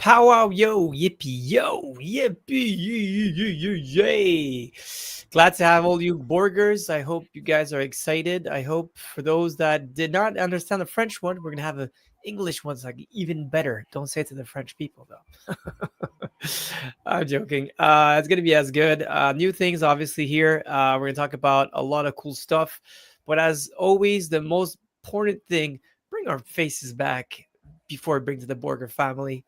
Pow Wow, yo, yippee, yay. Glad to have all you Borgers. I hope you guys are excited. I hope for those that did not understand the French one, we're going to have an English one, like even better. Don't say it to the French people, though. I'm joking. It's going to be as good. New things, obviously, here. We're going to talk about a lot of cool stuff. But as always, the most important thing, bring our faces back before we bring to the Borger family.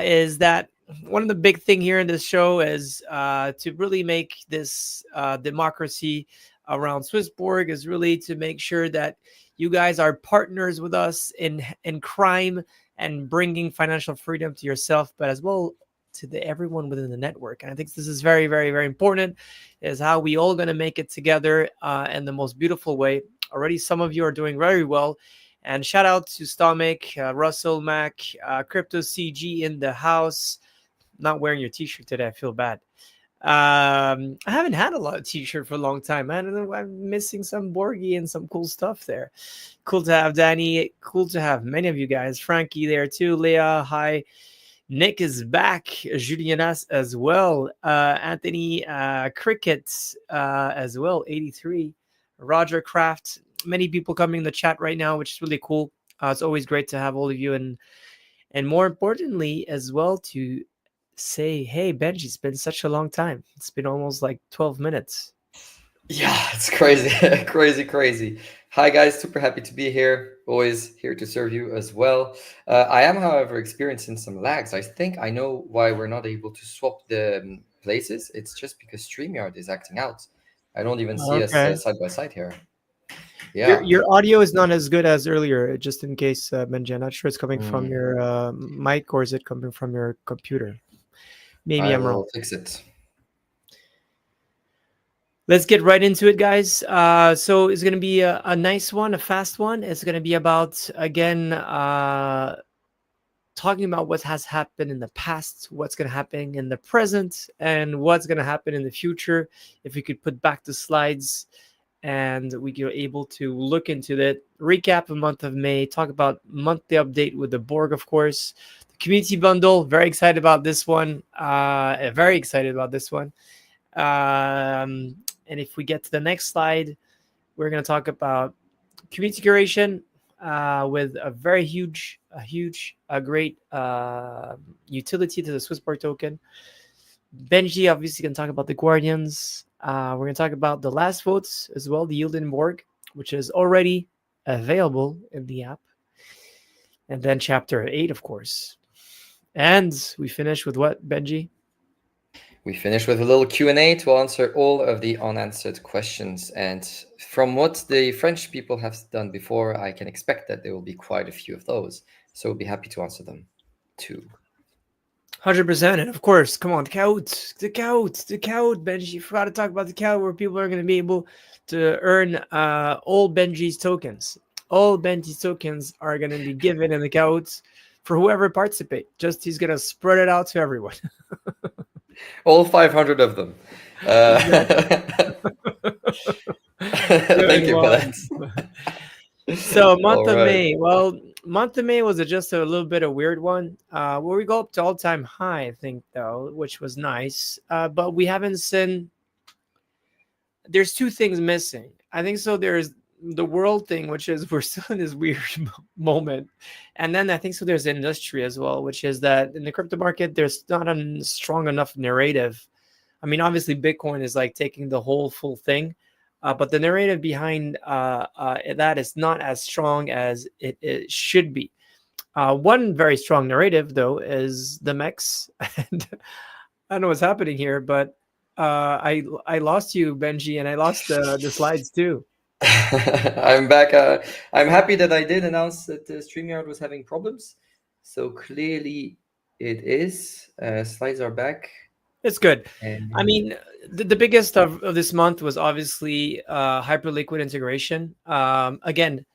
Is that one of the big thing here in this show is to really make this democracy around SwissBorg is really to make sure that you guys are partners with us in crime and bringing financial freedom to yourself, but as well to everyone within the network. And I think this is very, very, very important. Is how we all going to make it together in the most beautiful way. Already, some of you are doing very well. And shout out to Stomach, Russell Mac, Crypto CG in the house. Not wearing your t-shirt today. I feel bad. I haven't had a lot of t-shirt for a long time. I don't know. I'm missing some Borgie and some cool stuff there. Cool to have Danny. Cool to have many of you guys. Frankie there too. Leah, hi. Nick is back. Julianas as well. Anthony Cricket as well. 83. Roger Kraft. Many people coming in the chat right now, which is really cool. It's always great to have all of you, and more importantly as well to say, hey Benji, it's been such a long time. It's been almost like 12 minutes. Yeah, it's crazy. crazy. Hi guys, super happy to be here. Always here to serve you as well. I am, however, experiencing some lags. I think I know why we're not able to swap the places. It's just because StreamYard is acting out. I don't even see us side by side here. Yeah. Your audio is not as good as earlier, just in case, Benji. I'm not sure it's coming from your mic or is it coming from your computer? Maybe I'm wrong. Fix it. Let's get right into it, guys. So it's going to be a nice one, a fast one. It's going to be about, again, talking about what has happened in the past, what's going to happen in the present, and what's going to happen in the future. If we could put back the slides and we are able to look into that, recap the month of May, talk about monthly update with the Borg, of course. The community bundle, very excited about this one. And if we get to the next slide, we're going to talk about community curation with a very great utility to the SwissBorg token. Benji obviously going to talk about the Guardians. We're going to talk about the last votes as well, the Yield in Borg, which is already available in the app. And then chapter 8, of course. And we finish with what, Benji? We finish with a little Q&A to answer all of the unanswered questions. And from what the French people have done before, I can expect that there will be quite a few of those. So we'll be happy to answer them too. 100%. And of course, come on, the count, Benji. You forgot to talk about the count where people are going to be able to earn all Benji's tokens. All Benji's tokens are going to be given in the count for whoever participate. Just he's going to spread it out to everyone. All 500 of them. Thank you for that. So month of May. Well, month of May was just a little bit of weird one. Where we go up to all-time high, I think, though, which was nice. But we haven't seen. There's two things missing. I think so. There's the world thing, which is we're still in this weird moment, and then I think so. There's industry as well, which is that in the crypto market, there's not a strong enough narrative. I mean, obviously, Bitcoin is like taking the whole full thing. But the narrative behind that is not as strong as it should be. One very strong narrative, though, is the MEX. And I don't know what's happening here, but I lost you, Benji, and I lost the slides too. I'm back. I'm happy that I did announce that StreamYard was having problems. So clearly it is. Slides are back. It's good. I mean, the biggest of this month was obviously Hyperliquid integration. Again,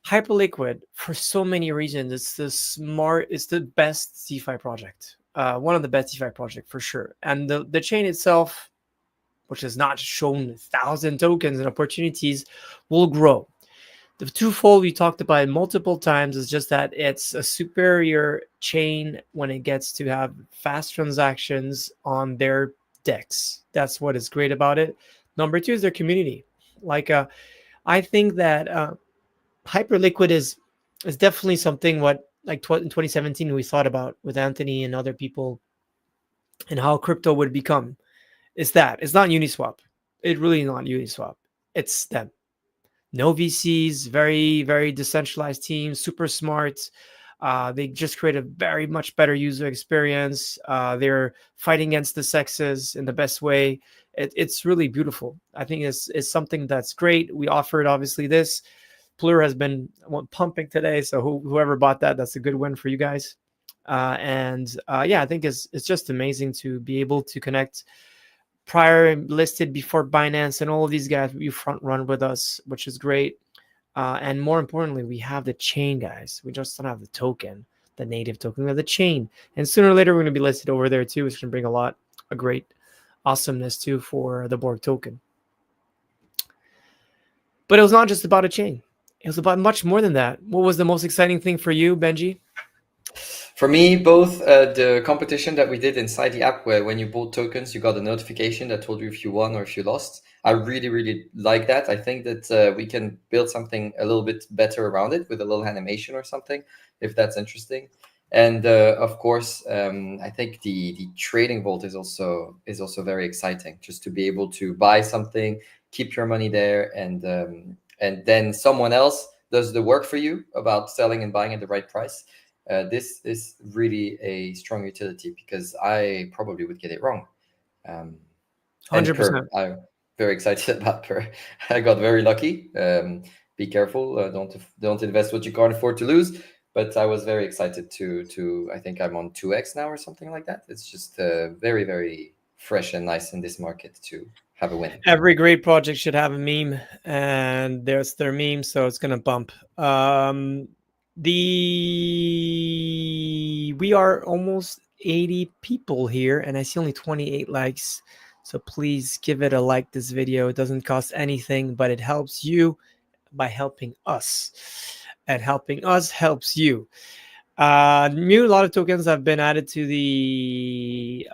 Hyperliquid, for so many reasons, it's the best DeFi project. One of the best DeFi project for sure. And the chain itself, which has not shown 1,000 tokens and opportunities, will grow. The twofold we talked about it multiple times is just that it's a superior chain when it gets to have fast transactions on their decks. That's what is great about it. Number two is their community. Like I think that Hyperliquid is definitely something what like in 2017 we thought about with Anthony and other people and how crypto would become. It's that. It's not Uniswap. It really not Uniswap. It's them. No VCs, very, very decentralized team, super smart. They just create a very much better user experience. They're fighting against the sexes in the best way. It's really beautiful. I think it's something that's great. We offered obviously this. Plur has been pumping today, so whoever bought that, that's a good win for you guys. And yeah, I think it's just amazing to be able to connect prior listed before Binance and all of these guys you front run with us, which is great. And more importantly, we have the chain, guys. We just don't have the token, the native token. We have the chain, and sooner or later we're going to be listed over there too, which can bring a great awesomeness too for the Borg token. But it was not just about a chain. It was about much more than that. What was the most exciting thing for you, Benji? For me, both the competition that we did inside the app, where when you bought tokens, you got a notification that told you if you won or if you lost. I really, really like that. I think that we can build something a little bit better around it with a little animation or something, if that's interesting. And of course, I think the trading vault is also very exciting. Just to be able to buy something, keep your money there, and then someone else does the work for you about selling and buying at the right price. This is really a strong utility because I probably would get it wrong. And 100%. Per, I'm very excited about Per. I got very lucky. Be careful. Don't invest what you can't afford to lose. But I was very excited to. I think I'm on 2x now or something like that. It's just very, very fresh and nice in this market to have a win. Every great project should have a meme, and there's their meme, so it's gonna bump. We are almost 80 people here, and I see only 28 likes. So please give it a like. This video, it doesn't cost anything, but it helps you by helping us, and helping us helps you. A lot of tokens have been added to the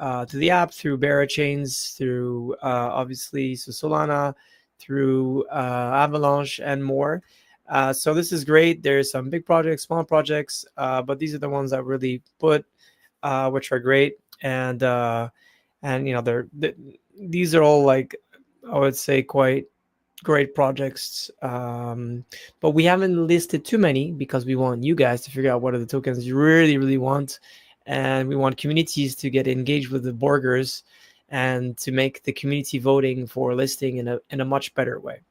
app through Bearer chains, through obviously Solana, through Avalanche, and more. So this is great. There's some big projects, small projects, but these are the ones that really put, which are great. And you know these are all like I would say quite great projects, but we haven't listed too many because we want you guys to figure out what are the tokens you really want, and we want communities to get engaged with the Borgers and to make the community voting for listing in a much better way.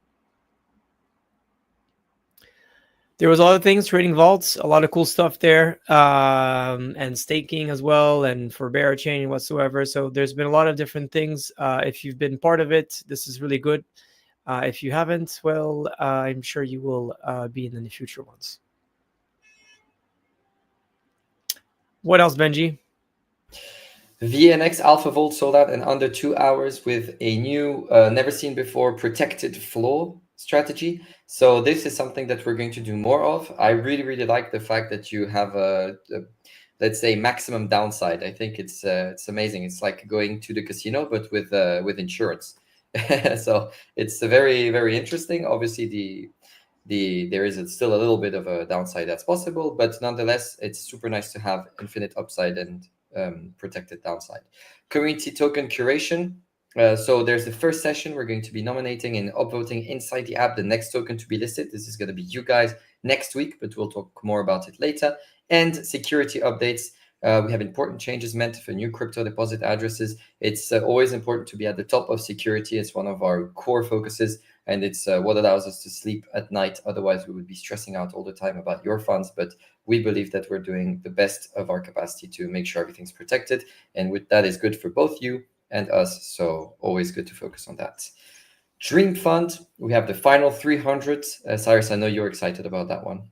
There was other things, trading vaults, a lot of cool stuff there, and staking as well, and for bearer chain whatsoever. So there's been a lot of different things. If you've been part of it, this is really good. If you haven't, well, I'm sure you will be in the future ones. What else, Benji? VNX Alpha Volt sold out in under 2 hours with a new, never seen before, protected floor strategy. So this is something that we're going to do more of. I really, really like the fact that you have a let's say maximum downside. I think it's amazing. It's like going to the casino, but with insurance. So it's very, very interesting. Obviously, there is still a little bit of a downside that's possible, but nonetheless, it's super nice to have infinite upside and protected downside. Community token curation. So there's the first session. We're going to be nominating and upvoting inside the app the next token to be listed. This is going to be you guys next week, but we'll talk more about it later. And security updates. We have important changes meant for new crypto deposit addresses. It's always important to be at the top of security. It's one of our core focuses, and it's what allows us to sleep at night. Otherwise, we would be stressing out all the time about your funds. But we believe that we're doing the best of our capacity to make sure everything's protected. And with that is good for both you and us. So always good to focus on that. Dream Fund, we have the final 300. Cyrus, I know you're excited about that one.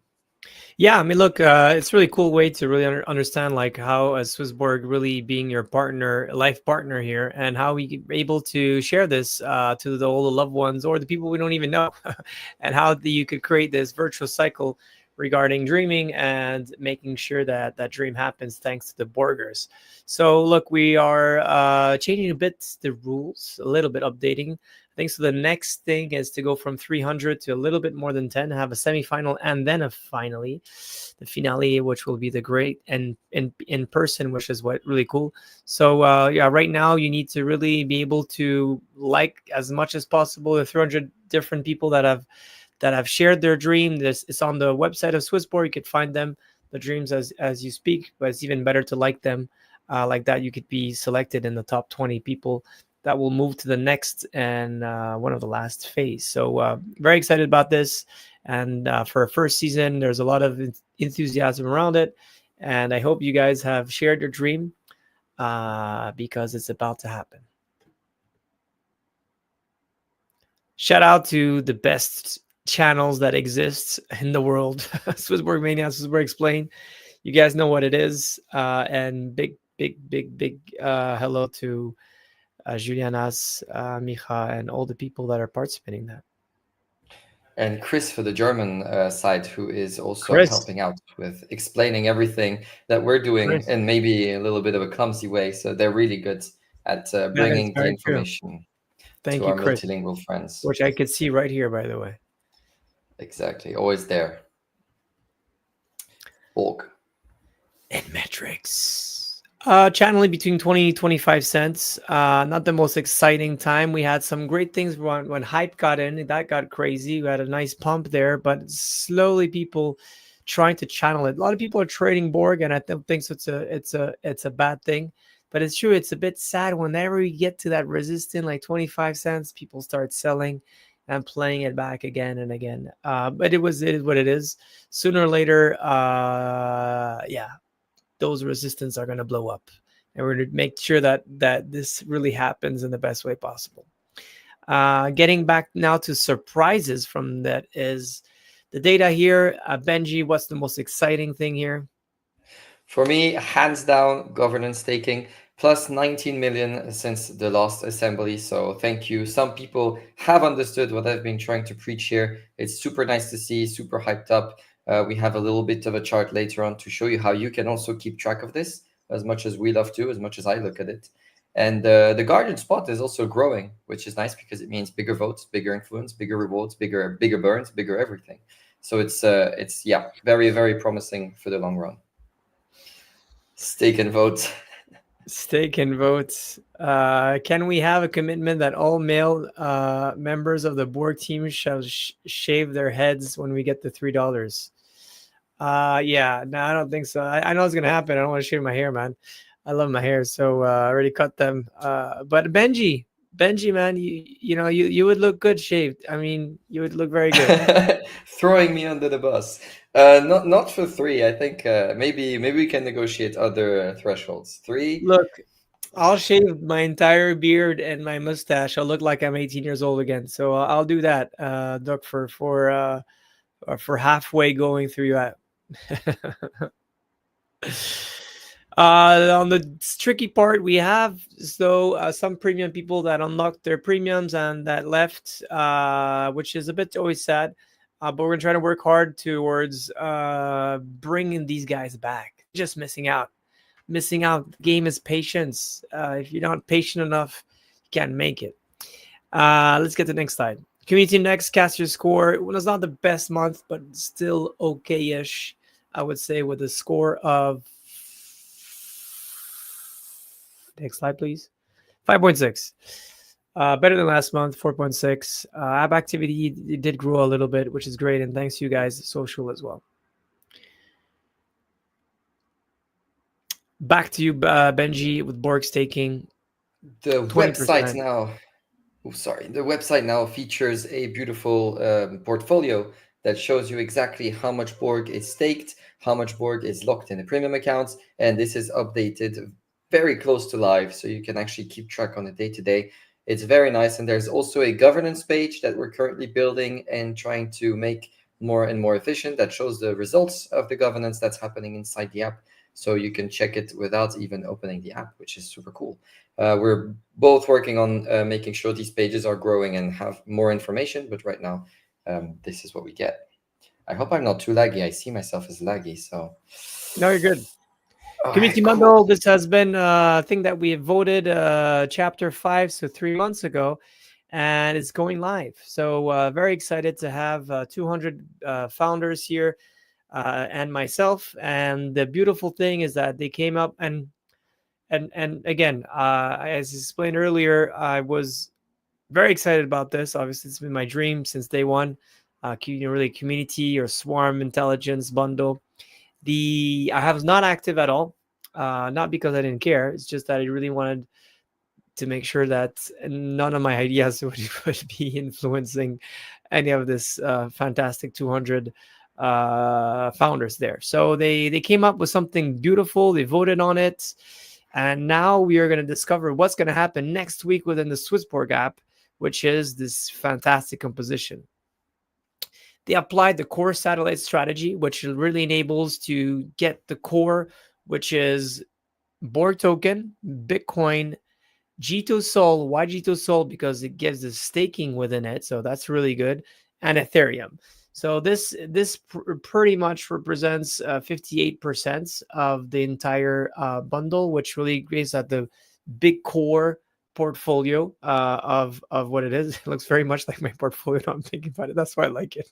Yeah, I mean, look, it's really cool way to really understand like how SwissBorg really being your partner, life partner here, and how we can be able to share this to all the loved ones or the people we don't even know, and how you could create this virtual cycle regarding dreaming and making sure that that dream happens thanks to the Borgers. So, look, we are changing a bit the rules, a little bit updating. I think so. The next thing is to go from 300 to a little bit more than 10, have a semifinal and then a finally, the finale, which will be the great and in person, which is what really cool. So yeah, right now you need to really be able to like as much as possible the 300 different people that have shared their dream. This is on the website of SwissBorg. You could find them, the dreams as you speak, but it's even better to like them. Like that, you could be selected in the top 20 people that will move to the next and one of the last phase. So very excited about this. And for a first season, there's a lot of enthusiasm around it. And I hope you guys have shared your dream because it's about to happen. Shout out to the best channels that exist in the world. SwissBorg Mania, SwissBorg Explain. You guys know what it is. And big hello to Julianas, Micha, and all the people that are participating in that. And Chris for the German side, who is also Chris, helping out with explaining everything that we're doing Chris, in maybe a little bit of a clumsy way. So they're really good at that is bringing the very true. information to Thank you, our Chris, multilingual friends. which I could see right here, by the way. Exactly, always there. Borg. In metrics. Channeling between 20 25 cents. Not the most exciting time. We had some great things when hype got in. That got crazy. We had a nice pump there, but slowly people trying to channel it. A lot of people are trading Borg, and I don't think so. It's a bad thing. But it's true. It's a bit sad whenever we get to that resistance, like 25 cents, people start selling and playing it back again and again. But it is what it is. Sooner or later, yeah, those resistance are going to blow up, and we're going to make sure that this really happens in the best way possible. Getting back now to surprises from that is the data here. Benji, what's the most exciting thing here? For me, hands down, governance staking plus 19 million since the last assembly. So thank you. Some people have understood what I've been trying to preach here. It's super nice to see, super hyped up. We have a little bit of a chart later on to show you how you can also keep track of this as much as we love to, as much as I look at it. And the Guardian spot is also growing, which is nice because it means bigger votes, bigger influence, bigger rewards, bigger burns, bigger everything. So it's yeah, very, very promising for the long run. Stake and vote. Stake and votes. Can we have a commitment that all male members of the Borg team shall shave their heads when we get the $3? Yeah, no, I don't think so. I know it's gonna happen. I don't want to shave my hair, man. I love my hair, so I already cut them. But Benji, man, you would look good shaved. I mean, you would look very good. Throwing me under the bus. Not for three. I think maybe we can negotiate other thresholds. Three. Look, I'll shave my entire beard and my mustache. I'll look like I'm 18 years old again. So I'll do that, Doc, for halfway going through that. On the tricky part, we have some premium people that unlocked their premiums and that left, which is a bit always sad. But we're gonna try to work hard towards bringing these guys back. Just missing out. Missing out. The game is patience. If you're not patient enough, you can't make it. Let's get to the next slide. Community next, cast your score. It was not the best month, but still okay-ish, I would say, with a score of, next slide, please, 5.6. Better than last month, 4.6. App activity it did grow a little bit, which is great, and thanks to you guys, social as well. Back to you, Benji, with Borg staking. The 20%. website now. Oh, sorry. The website now features a beautiful portfolio that shows you exactly how much Borg is staked, how much Borg is locked in the premium accounts, and this is updated very close to live, so you can actually keep track on the day to day. It's very nice, and there's also a governance page that we're currently building and trying to make more and more efficient, that shows the results of the governance that's happening inside the app. So you can check it without even opening the app, which is super cool. We're both working on making sure these pages are growing and have more information, but right now, this is what we get. I hope I'm not too laggy. I see myself as laggy, so. No, you're good. All Community right, cool. bundle. This has been a thing that we have voted chapter 5, so 3 months ago, and it's going live. So very excited to have 200 founders here and myself. And the beautiful thing is that they came up and again, as explained earlier, I was very excited about this. Obviously, it's been my dream since day one. Really, community or swarm intelligence bundle. I was not active at all, not because I didn't care. It's just that I really wanted to make sure that none of my ideas would be influencing any of this fantastic 200 founders there. So they came up with something beautiful. They voted on it, and now we are going to discover what's going to happen next week within the SwissBorg app, which is this fantastic composition. They applied the core satellite strategy, which really enables to get the core, which is Borg token, Bitcoin, G2 Sol. Why G2 Sol? Because it gives the staking within it, so that's really good, and Ethereum. So this pretty much represents 58% of the entire bundle, which really gives that the big core portfolio of what it is. It looks very much like my portfolio. I'm thinking about it. That's why I like it.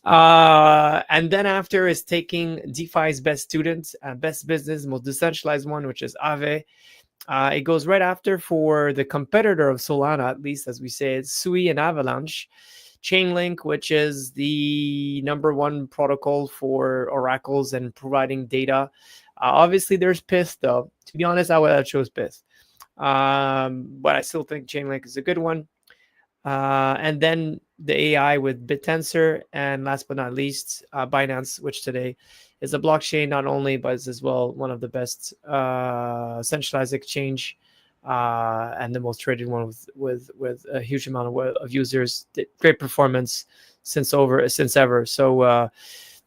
And then after is taking DeFi's best student, best business, most decentralized one, which is Aave. It goes right after for the competitor of Solana, at least as we say it, Sui and Avalanche. Chainlink, which is the number one protocol for oracles and providing data. Obviously, there's Pyth, though. To be honest, I would have chose Pyth. But I still think Chainlink is a good one. And then the AI with BitTensor, and last but not least, Binance, which today is a blockchain not only, but is as well one of the best centralized exchange and the most traded one with a huge amount of users, great performance since ever. So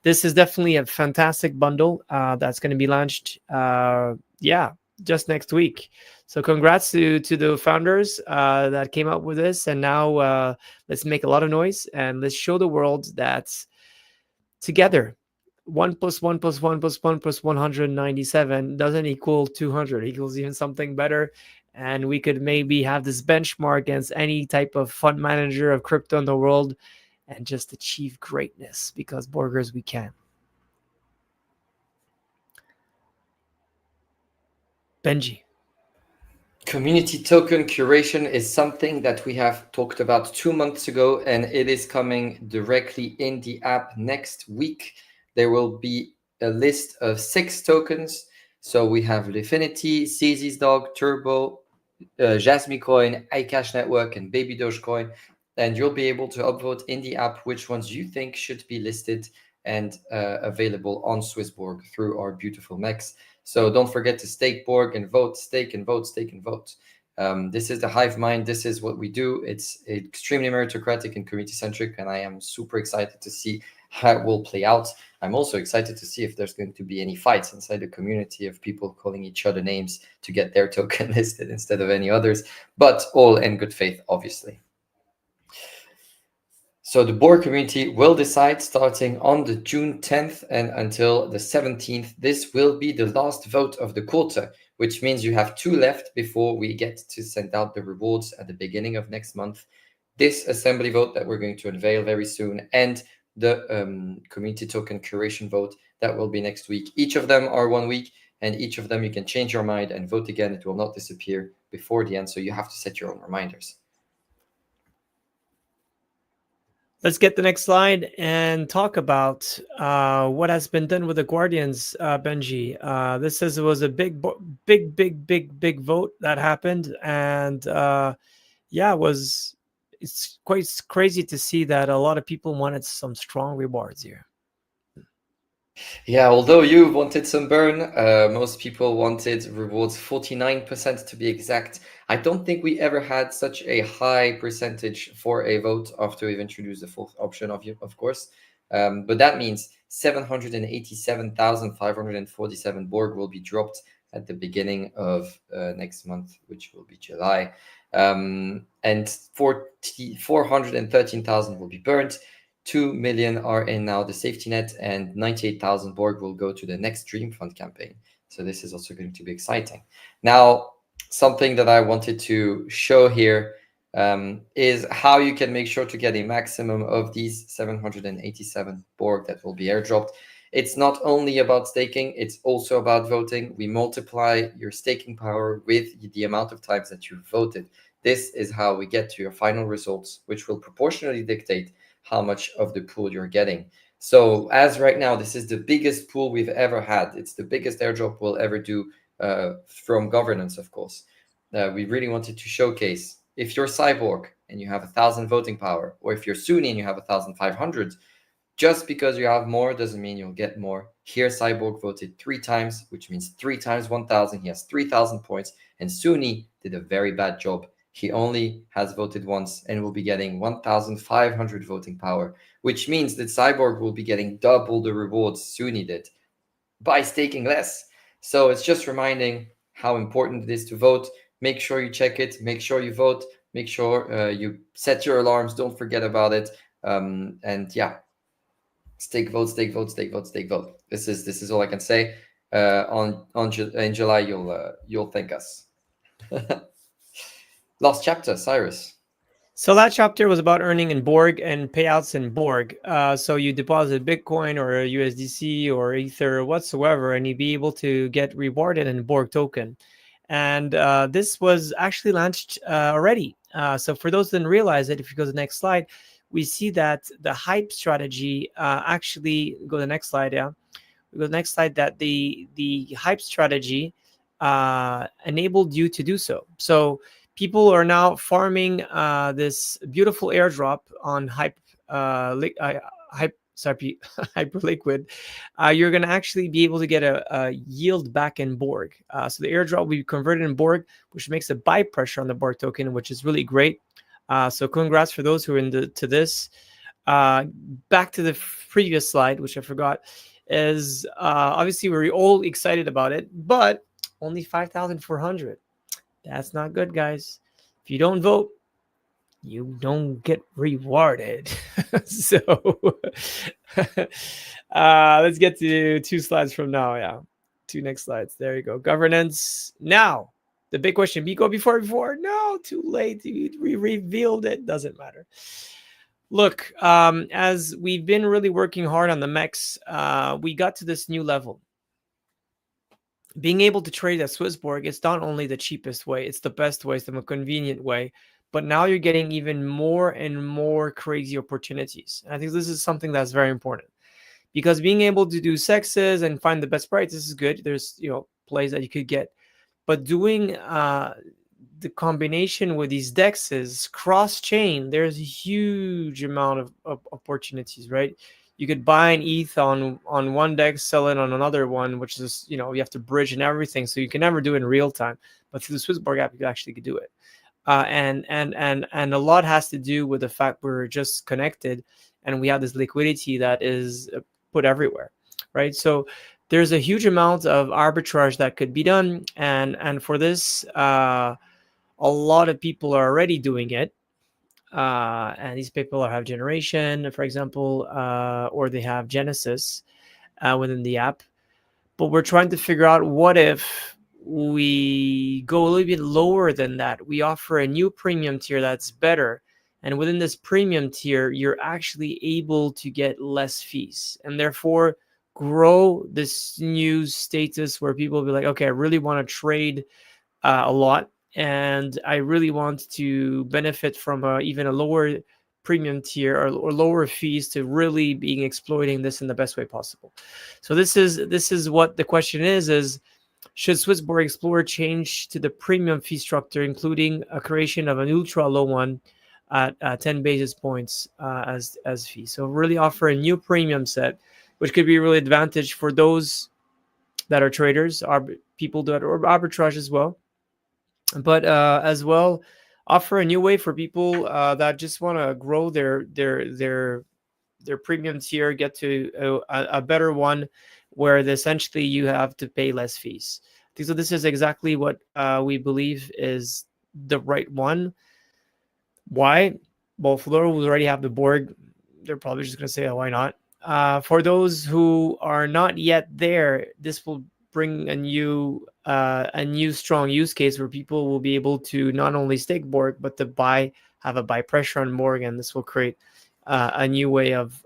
this is definitely a fantastic bundle that's going to be launched. Just next week. So congrats to the founders that came up with this. And now let's make a lot of noise and let's show the world that together, 1+1+1+1+197 doesn't equal 200. It equals even something better. And we could maybe have this benchmark against any type of fund manager of crypto in the world and just achieve greatness, because Borgers, we can. Benji. Community token curation is something that we have talked about 2 months ago, and it is coming directly in the app next week. There will be a list of 6 tokens. So we have Lifinity, CZ's Dog, Turbo, Jasmine Coin, iCash Network, and Baby Dogecoin. And you'll be able to upvote in the app which ones you think should be listed and available on SwissBorg through our beautiful mechs. So don't forget to stake Borg and vote, stake and vote, stake and vote. This is the hive mind. This is what we do. It's extremely meritocratic and community centric, and I am super excited to see how it will play out. I'm also excited to see if there's going to be any fights inside the community of people calling each other names to get their token listed instead of any others, but all in good faith, obviously. So the Borg community will decide starting on the June 10th and until the 17th. This will be the last vote of the quarter, which means you have 2 left before we get to send out the rewards at the beginning of next month. This assembly vote that we're going to unveil very soon, and the community token curation vote that will be next week. Each of them are 1 week, and each of them you can change your mind and vote again. It will not disappear before the end, so you have to set your own reminders. Let's get the next slide and talk about what has been done with the Guardians, Benji. This was a big vote that happened, and it's quite crazy to see that a lot of people wanted some strong rewards here. Yeah, although you wanted some burn, most people wanted rewards 49% to be exact. I don't think we ever had such a high percentage for a vote after we've introduced the 4th option, of course. But that means 787,547 Borg will be dropped at the beginning of next month, which will be July. And 413,000 will be burnt. 2 million are in now the safety net, and 98,000 Borg will go to the next Dream Fund campaign. So this is also going to be exciting. Now, something that I wanted to show here is how you can make sure to get a maximum of these 787 Borg that will be airdropped. It's not only about staking, it's also about voting. We multiply your staking power with the amount of times that you voted. This is how we get to your final results, which will proportionally dictate how much of the pool you're getting. So as right now, this is the biggest pool we've ever had. It's the biggest airdrop we'll ever do from governance, of course. We really wanted to showcase if you're Cyborg and you have 1,000 voting power, or if you're Sunni and you have 1,500, just because you have more doesn't mean you'll get more. Here, Cyborg voted 3 times, which means 3 times 1,000. He has 3,000 points. And Sunni did a very bad job. He only has voted once and will be getting 1,500 voting power, which means that Cyborg will be getting double the rewards Sunni did by staking less. So it's just reminding how important it is to vote. Make sure you check it. Make sure you vote. Make sure you set your alarms. Don't forget about it. And yeah, stake vote, stake vote, stake vote, stake vote. This is all I can say. In July, you'll thank us. Last chapter, Cyrus. So that chapter was about earning in Borg and payouts in Borg. So you deposit Bitcoin or USDC or Ether or whatsoever, and you'd be able to get rewarded in Borg token. And this was actually launched already. So for those who didn't realize it, if you go to the next slide, we see that the hype strategy actually, go to the next slide, yeah. We go to the next slide, that the hype strategy enabled you to do so. So people are now farming this beautiful airdrop on Hyperliquid. You're going to actually be able to get a yield back in Borg. So the airdrop will be converted in Borg, which makes a buy pressure on the Borg token, which is really great. So congrats for those who are into this. Back to the previous slide, which I forgot, is obviously we're all excited about it, but only 5,400. That's not good, guys. If you don't vote, you don't get rewarded. So let's get to 2 slides from now. Yeah, 2 next slides. There you go. Governance. Now, the big question, Biko, before? No, too late. We revealed it. Doesn't matter. Look, as we've been really working hard on the MEX, we got to this new level. Being able to trade at SwissBorg, it's not only the cheapest way, it's the best way, it's the more convenient way. But now you're getting even more and more crazy opportunities. And I think this is something that's very important, because being able to do sexes and find the best price, this is good. There's plays that you could get, but doing the combination with these dexes cross chain, there's a huge amount of opportunities, right? You could buy an ETH on one dex, sell it on another one, which is, you have to bridge and everything. So you can never do it in real time. But through the SwissBorg app, you actually could do it. And a lot has to do with the fact we're just connected and we have this liquidity that is put everywhere, right? So there's a huge amount of arbitrage that could be done. And for this, a lot of people are already doing it. And these people have Generation, for example, or they have Genesis within the app. But we're trying to figure out, what if we go a little bit lower than that? We offer a new premium tier that's better. And within this premium tier, you're actually able to get less fees, and therefore grow this new status where people will be like, okay, I really want to trade a lot, and I really want to benefit from even a lower premium tier or lower fees to really being exploiting this in the best way possible. So this is what the question is should SwissBorg Explorer change to the premium fee structure, including a creation of an ultra low one at 10 basis points as fee? So really offer a new premium set, which could be really advantage for those that are traders, people that are arbitrage as well, but as well offer a new way for people that just want to grow their their premium tier, get to a better one, where essentially you have to pay less fees. So this is exactly what we believe is the right one. Why? Well, for those who already have the Borg, they're probably just going to say, oh, why not? For those who are not yet there, this will bring a new strong use case where people will be able to not only stake Borg, but to have a buy pressure on Borg, and this will create a new way of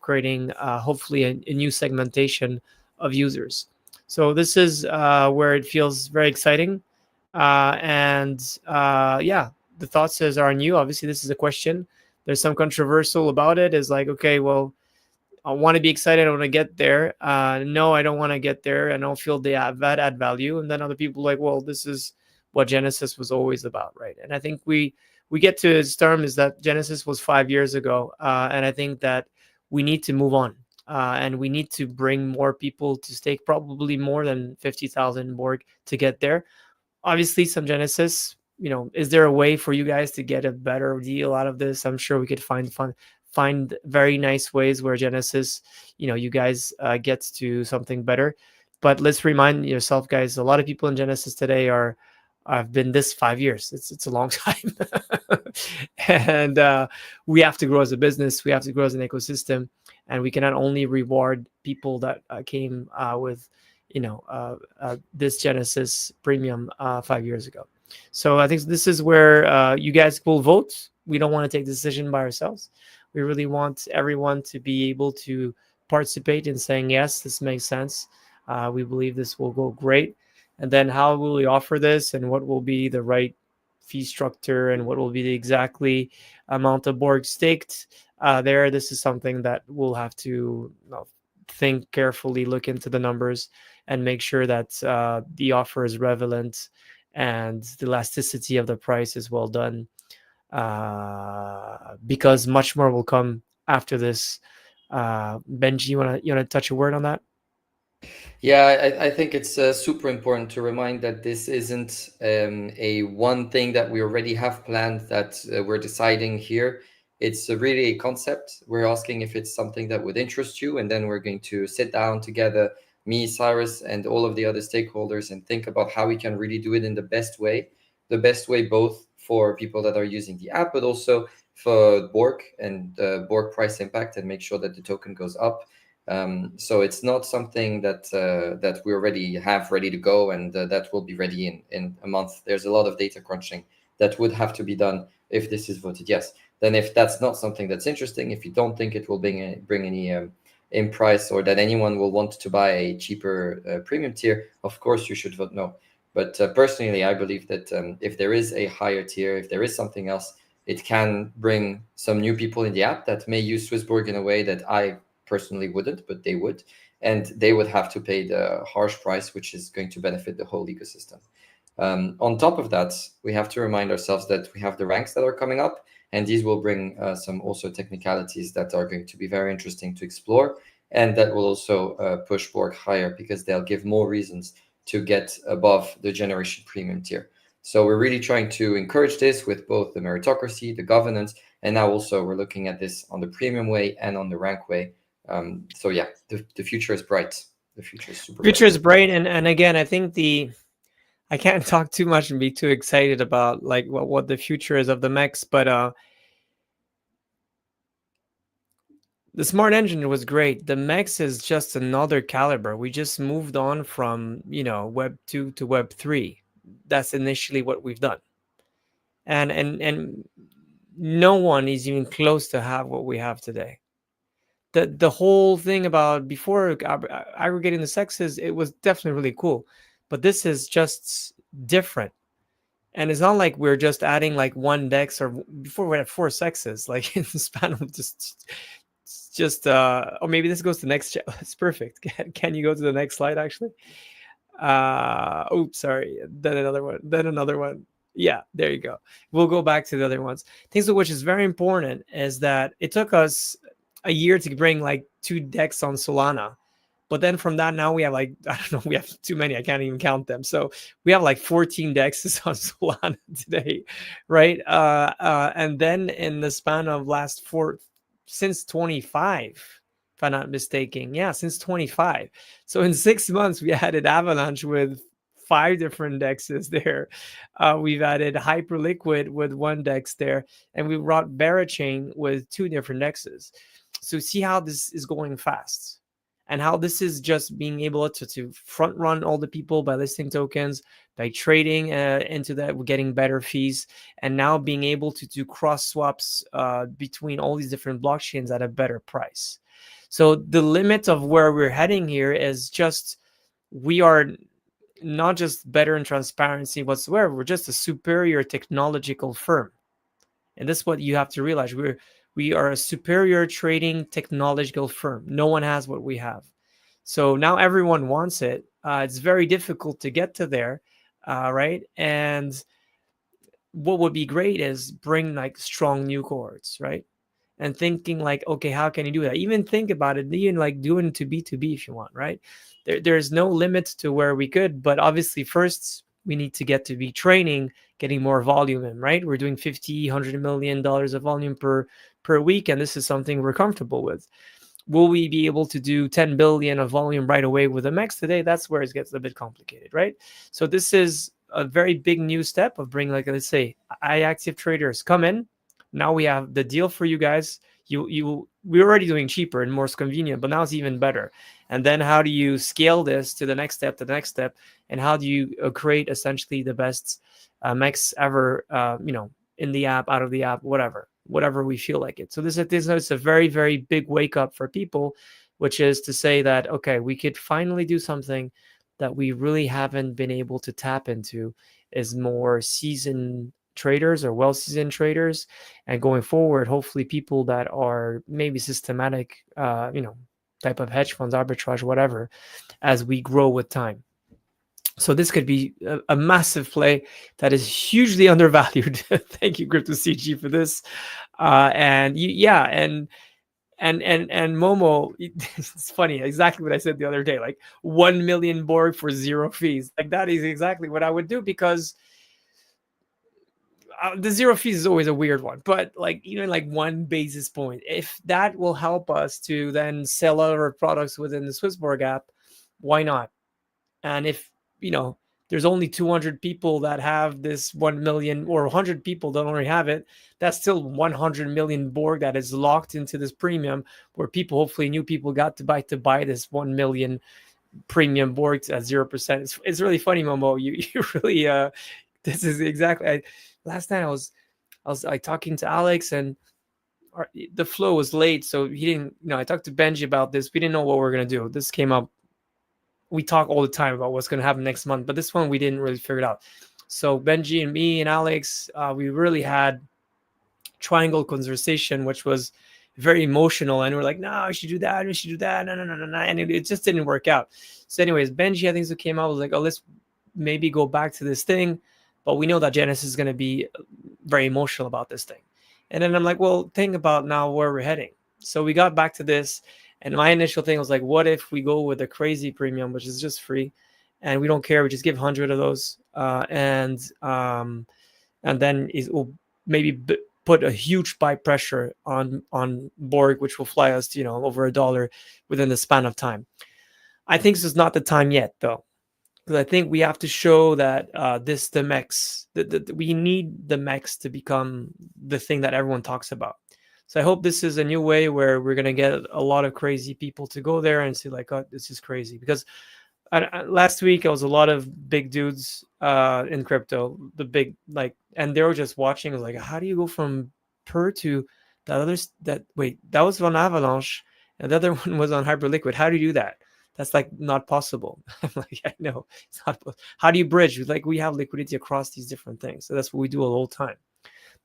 creating hopefully a new segmentation of users. So this is where it feels very exciting, and yeah, the thoughts are on you. Obviously, this is a question. There's some controversial about it. Is like, okay, well, I want to be excited. I want to get there. No, I don't want to get there. I don't feel they have that add value. And then other people like, well, this is what Genesis was always about, right? And I think we get to its term is that Genesis was 5 years ago, and I think that we need to move on, and we need to bring more people to stake, probably more than 50,000 Borg to get there. Obviously, some Genesis. Is there a way for you guys to get a better deal out of this? I'm sure we could find very nice ways where Genesis, you guys get to something better. But let's remind yourself, guys, a lot of people in Genesis today have been this 5 years. It's a long time. And we have to grow as a business, we have to grow as an ecosystem, and we cannot only reward people that came with this Genesis premium 5 years ago. So I think this is where you guys will vote. We don't want to take the decision by ourselves. We really want everyone to be able to participate in saying, yes, this makes sense. We believe this will go great. And then how will we offer this, and what will be the right fee structure, and what will be the exactly amount of Borg staked there. This is something that we'll have to think carefully, look into the numbers, and make sure that the offer is relevant and the elasticity of the price is well done, because much more will come after this. Benji, you wanna touch a word on that? Yeah, I think it's super important to remind that this isn't a one thing that we already have planned that we're deciding here. It's really a concept. We're asking if it's something that would interest you, and then we're going to sit down together, me, Cyrus, and all of the other stakeholders, and think about how we can really do it in the best way. The best way both for people that are using the app, but also for Borg and Borg price impact, and make sure that the token goes up. So it's not something that we already have ready to go, and that will be ready in a month. There's a lot of data crunching that would have to be done if this is voted yes. Then if that's not something that's interesting, if you don't think it will bring any in price, or that anyone will want to buy a cheaper premium tier, of course you should vote no. But personally, I believe that if there is a higher tier, if there is something else, it can bring some new people in the app that may use SwissBorg in a way that I personally wouldn't, but they would, and they would have to pay the harsh price, which is going to benefit the whole ecosystem. On top of that, we have to remind ourselves that we have the ranks that are coming up, and these will bring some also technicalities that are going to be very interesting to explore, and that will also push Borg higher, because they'll give more reasons to get above the generation premium tier. So we're really trying to encourage this with both the meritocracy, the governance, and now also we're looking at this on the premium way and on the rank way. So yeah, the future is bright. The future is super Future bright. is bright, and again, I think I can't talk too much and be too excited about like what the future is of the mechs, but the smart engine was great. The mechs is just another caliber. We just moved on from Web 2 to Web 3. That's initially what we've done, and no one is even close to have what we have today. The whole thing about before aggregating the sexes, it was definitely really cool, but this is just different. And it's not like we're just adding like one dex, or before we had four sexes, like in the span of just or maybe this goes to the next it's perfect. Can you go to the next slide actually? Oops, sorry. Then another one. Yeah, there you go. We'll go back to the other ones. Things which is very important is that it took us a year to bring like 2 decks on Solana. But then from that, now we have like, I don't know, we have too many. I can't even count them. So we have like 14 dexes on Solana today, right? And then in the span of last since 25, if I'm not mistaken. Yeah, since 25. So in 6 months, we added Avalanche with 5 different dexes there. We've added Hyperliquid with 1 dex there, and we brought Barachain with 2 different dexes. So see how this is going fast, and how this is just being able to front run all the people by listing tokens, by trading into that, we're getting better fees, and now being able to do cross swaps between all these different blockchains at a better price. So the limit of where we're heading here is just, we are not just better in transparency whatsoever, we're just a superior technological firm. And that's what you have to realize. We are a superior trading technological firm. No one has what we have. So now everyone wants it. It's very difficult to get to there, right? And what would be great is bring like strong new cohorts, right? And thinking like, okay, how can you do that? Even think about it, even like doing to B2B if you want, right? There's no limit to where we could, but obviously first we need to get to be training, getting more volume in, right? We're doing 50, $100 million of volume per week, and this is something we're comfortable with. Will we be able to do 10 billion of volume right away with MX today? That's where it gets a bit complicated, right? So this is a very big new step of bringing, like, let's say, active traders come in. Now we have the deal for you guys. We're already doing cheaper and more convenient, but now it's even better. And then how do you scale this to the next step, and how do you create essentially the best MX ever, in the app, out of the app, whatever we feel like it. So this is a very, very big wake up for people, which is to say that, okay, we could finally do something that we really haven't been able to tap into, is more seasoned traders or well-seasoned traders, and going forward, hopefully people that are maybe systematic, type of hedge funds, arbitrage, whatever, as we grow with time. So this could be a massive play that is hugely undervalued. Thank you, CryptoCG, for this. And Momo, it's funny, exactly what I said the other day, like 1 million Borg for 0 fees. Like that is exactly what I would do, because the 0 fees is always a weird one, but like even like 1 basis point, if that will help us to then sell other products within the SwissBorg app, why not? And if, there's only 200 people that have this 1 million, or 100 people that already have it, that's still 100 million Borg that is locked into this premium, where people, hopefully new people, got to buy this 1 million premium Borg at 0%. It's really funny, Momo. You really, this is exactly, last night I was like talking to Alex, and the flow was late, so he didn't, I talked to Benji about this. We didn't know what we were going to do. This came up, we talk all the time about what's going to happen next month, but this one we didn't really figure it out. So Benji and me and Alex, we really had triangle conversation, which was very emotional, and we're like, no, we should do that, no, and it just didn't work out. So anyways, Benji, I think, so came out, was like, oh, let's maybe go back to this thing, but we know that Genesis is going to be very emotional about this thing. And then I'm like, well, think about now where we're heading. So we got back to this, and my initial thing was like, what if we go with a crazy premium, which is just free, and we don't care, we just give 100 of those, and then it will maybe put a huge buy pressure on Borg, which will fly us to, over $1 within the span of time. I think this is not the time yet, though, because I think we have to show that the MEX, we need the MEX to become the thing that everyone talks about. So I hope this is a new way where we're going to get a lot of crazy people to go there and see like, oh, this is crazy. Because last week, I was a lot of big dudes in crypto, the big, like, and they were just watching. I was like, how do you go from per to that other, that was on Avalanche, and the other one was on Hyperliquid. How do you do that? That's like not possible. I'm like, I know it's not. How do you bridge? Like, we have liquidity across these different things. So that's what we do all the time.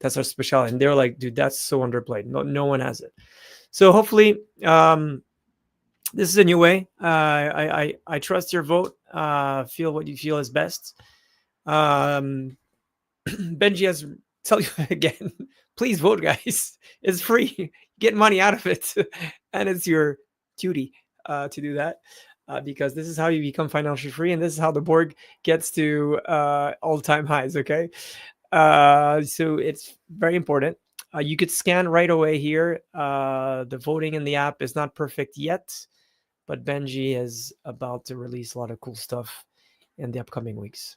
That's our specialty. And they're like, dude, that's so underplayed. No one has it. So hopefully, this is a new way. I trust your vote. Feel what you feel is best. Benji has tell you again, please vote, guys. It's free. Get money out of it, and it's your duty to do that, because this is how you become financially free, and this is how the Borg gets to all-time highs. Okay, so it's very important. You could scan right away here. The voting in the app is not perfect yet, but Benji is about to release a lot of cool stuff in the upcoming weeks.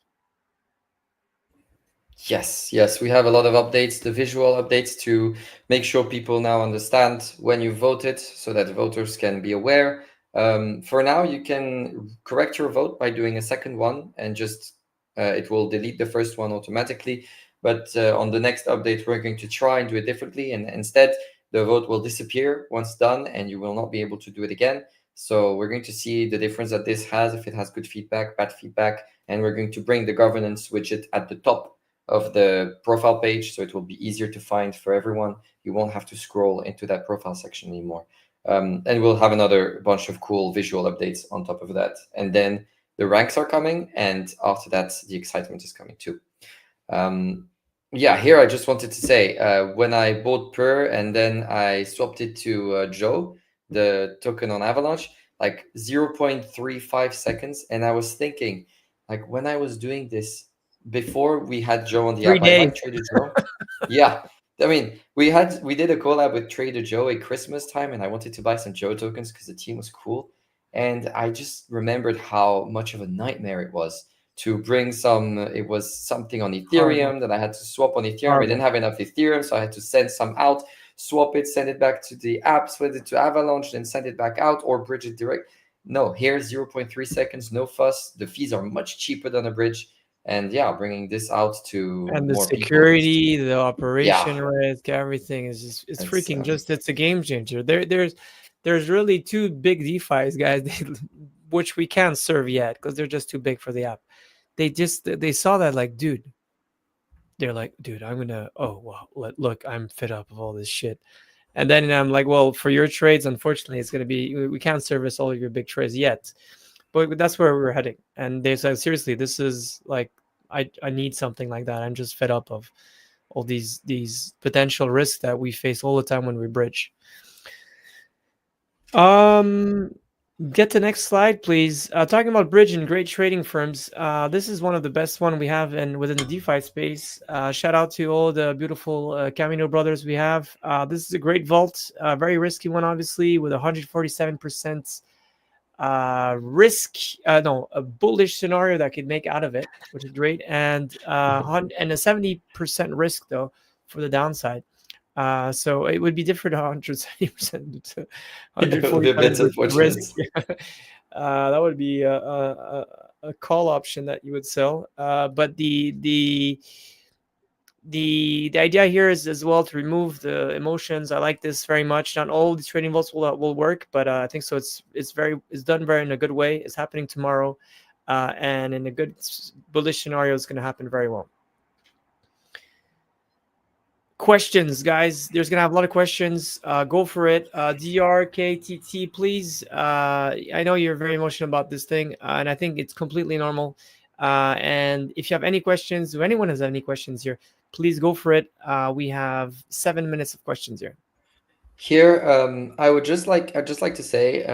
Yes, we have a lot of updates, the visual updates to make sure people now understand when you voted so that voters can be aware. For now, you can correct your vote by doing a second one and just it will delete the first one automatically. But on the next update, we're going to try and do it differently. And instead, the vote will disappear once done and you will not be able to do it again. So we're going to see the difference that this has, if it has good feedback, bad feedback, and we're going to bring the governance widget at the top of the profile page, so it will be easier to find for everyone. You won't have to scroll into that profile section anymore. And we'll have another bunch of cool visual updates on top of that. And then the ranks are coming, and after that, the excitement is coming too. Yeah, here I just wanted to say, when I bought Per and then I swapped it to Joe, the token on Avalanche, like 0.35 seconds. And I was thinking, like when I was doing this before we had Joe on the Three app, I days. like Trader Joe. Yeah. I mean, we did a collab with Trader Joe at Christmas time, and I wanted to buy some Joe tokens because the team was cool. And I just remembered how much of a nightmare it was to bring some. It was something on Horrible. Ethereum that I had to swap on Ethereum. I didn't Horrible. have enough Ethereum, so I had to send some out, swap it, send it back to the app, send it to Avalanche, then send it back out, or bridge it direct. No, here 0.3 seconds, no fuss. The fees are much cheaper than a bridge, and yeah, bringing this out to And the more people is security, the yeah, operation risk, everything is just it's it's freaking just it's a game changer. There's really two big DeFi's, guys, which we can't serve yet because they're just too big for the app. They saw that like, dude, they're like, dude, I'm gonna oh well look, I'm fed up of all this shit. And then I'm like, well, for your trades, unfortunately, it's gonna be we can't service all of your big trades yet. But that's where we're heading. And they said, seriously, this is like I need something like that. I'm just fed up of all these potential risks that we face all the time when we bridge. Um, get the next slide, please. Talking about bridge and great trading firms. This is one of the best one we have in within the DeFi space. Shout out to all the beautiful Camino brothers we have. This is a great vault, very risky one, obviously, with 147% risk no a bullish scenario that could make out of it, which is great, and and a 70% risk though for the downside. So it would be different 170% to it will be a bit 147% risk. unfortunate. That would be a call option that you would sell, but the idea here is as well to remove the emotions. I like this very much. Not all these trading vaults will work, but I think so. It's done very in a good way. It's happening tomorrow, and in a good bullish scenario, it's going to happen very well. Questions, guys. There's gonna have a lot of questions. Go for it. DRKTT, please. I know you're very emotional about this thing, and I think it's completely normal. And if you have any questions, if anyone has any questions here, please go for it. We have 7 minutes of questions here. Here, I'd just like to say,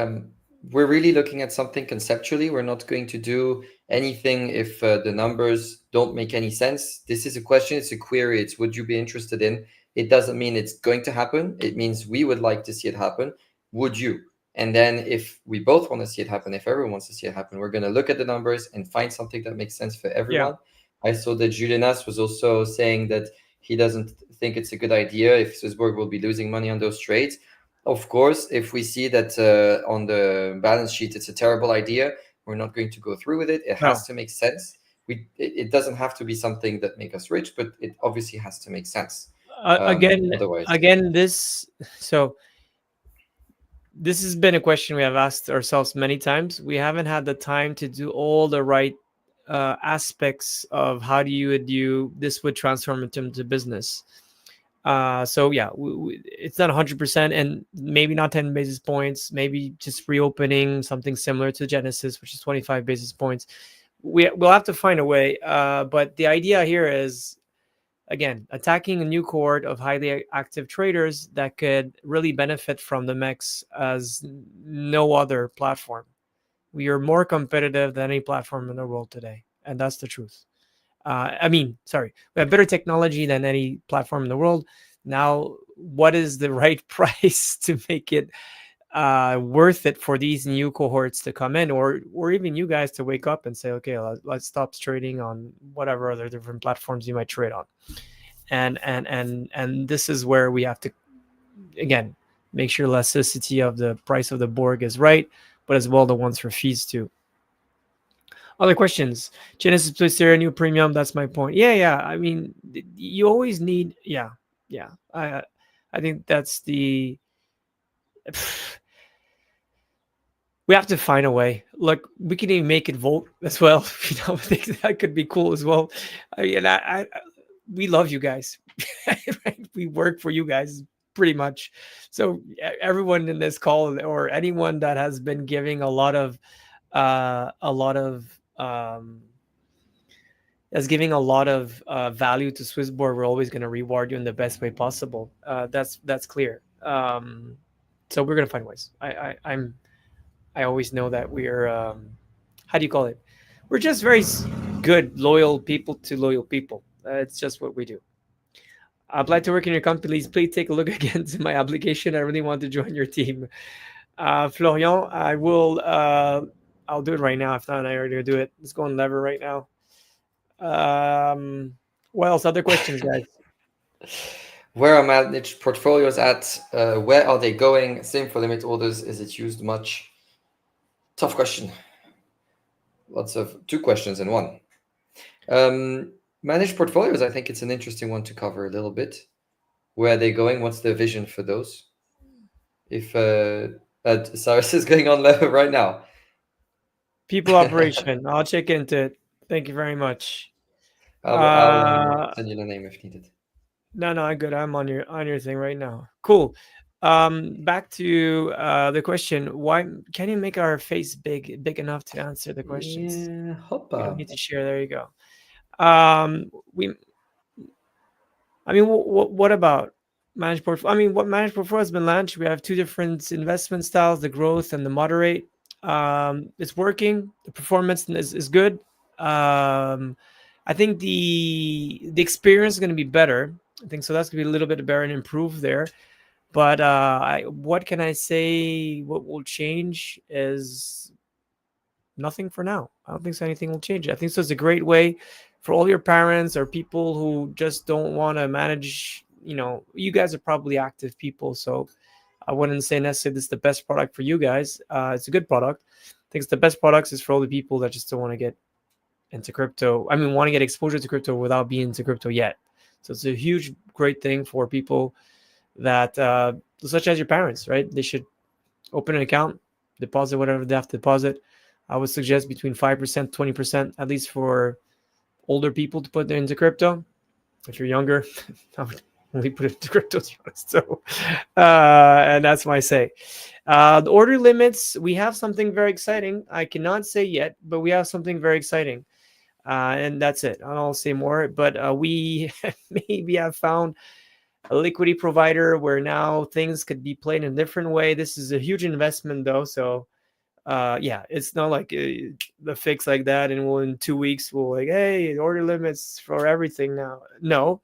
we're really looking at something conceptually. We're not going to do anything if the numbers don't make any sense. This is a question, it's a query, it's would you be interested in? It doesn't mean it's going to happen. It means we would like to see it happen. Would you? And then if we both want to see it happen, if everyone wants to see it happen, we're going to look at the numbers and find something that makes sense for everyone. I saw that Julianas was also saying that he doesn't think it's a good idea if SwissBorg will be losing money on those trades. Of course, if we see that on the balance sheet it's a terrible idea, we're not going to go through with it. It has to make sense. It doesn't have to be something that make us rich, but it obviously has to make sense. Otherwise, This has been a question we have asked ourselves many times. We haven't had the time to do all the right aspects of how do you do this would transform into business. So yeah, it's not 100%, and maybe not 10 basis points, maybe just reopening something similar to Genesis, which is 25 basis points. We'll have to find a way. But the idea here is, again, attacking a new cohort of highly active traders that could really benefit from the MEX as no other platform. We are more competitive than any platform in the world today, and that's the truth. We have better technology than any platform in the world. Now, what is the right price to make it worth it for these new cohorts to come in, or even you guys to wake up and say, okay, let's stop trading on whatever other different platforms you might trade on. And this is where we have to, again, make sure elasticity of the price of the Borg is right, but as well the ones for fees too. Other questions? Genesis Plus there, a new premium. That's my point. Yeah. I mean, you always need. Yeah. I think that's the. We have to find a way. Look, we can even make it volt as well. I think that could be cool as well. We love you guys. Right? We work for you guys pretty much. So everyone in this call, or anyone that has been giving a lot of as giving a lot of value to SwissBorg, we're always going to reward you in the best way possible. That's clear. So we're going to find ways. I always know that we're how do you call it? We're just very good, loyal people to loyal people. It's just what we do. I'd like to work in your company. Please take a look again to my application. I really want to join your team. Florian, I will. I'll do it right now. If not, I already do it. Let's go on lever right now. What else? Other questions, guys? Where are managed portfolios at? Where are they going? Same for limit orders. Is it used much? Tough question. Lots of two questions in one. Managed portfolios, I think it's an interesting one to cover a little bit. Where are they going? What's their vision for those? If Cyrus is going on level right now. People operation. I'll check into it. Thank you very much. I'll send you the name if needed. No, I'm good. I'm on your thing right now. Cool. Back to the question. Why can you make our face big enough to answer the questions? Yeah, We don't hoppa. need to share. There you go. We. I mean, what about managed portfolio? I mean, what managed portfolio has been launched? We have two different investment styles: the growth and the moderate. It's working. The performance is good. I think the experience is going to be better. I think so. That's going to be a little bit better and improve there. But what can I say? What will change is nothing for now. I don't think so anything will change. I think so it's a great way for all your parents or people who just don't want to manage. You guys are probably active people, so I wouldn't say necessarily this is the best product for you guys. It's a good product. I think it's the best products is for all the people that just don't want to get into crypto. I mean, want to get exposure to crypto without being into crypto yet. So it's a huge, great thing for people that, such as your parents, right? They should open an account, deposit whatever they have to deposit. I would suggest between 5%, 20%, at least for older people to put into crypto. If you're younger, I would only put it into crypto, to be honest. So, and that's my say. The order limits, we have something very exciting. I cannot say yet, but we have something very exciting. And that's it. I'll say more, but we maybe have found a liquidity provider where now things could be played in a different way. This is a huge investment, though. So, yeah, it's not like the fix like that, and we'll in 2 weeks we'll like, hey, order limits for everything now. No,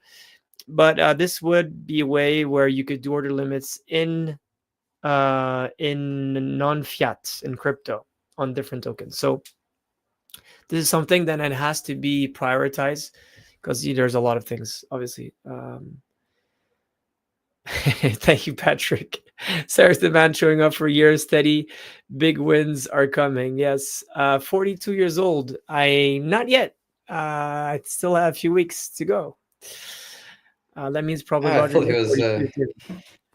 but this would be a way where you could do order limits in non-fiat in crypto on different tokens. So this is something that it has to be prioritized because there's a lot of things, obviously. Thank you, Patrick. Sarah's the man showing up for years steady. Big wins are coming. Yes. 42 years old. Not yet. I still have a few weeks to go. That means probably I Roger thought he was. 42 too.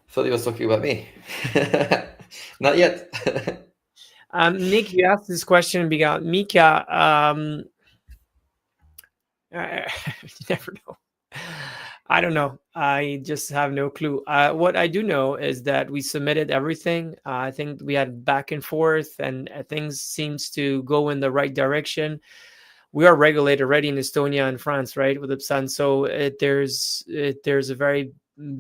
Thought he was talking about me. Not yet. Nick, you asked this question about Mika. You never know. I don't know. I just have no clue. What I do know is that we submitted everything. I think we had back and forth, and things seems to go in the right direction. We are regulated already in Estonia and France, right, with Ipsan. So there's a very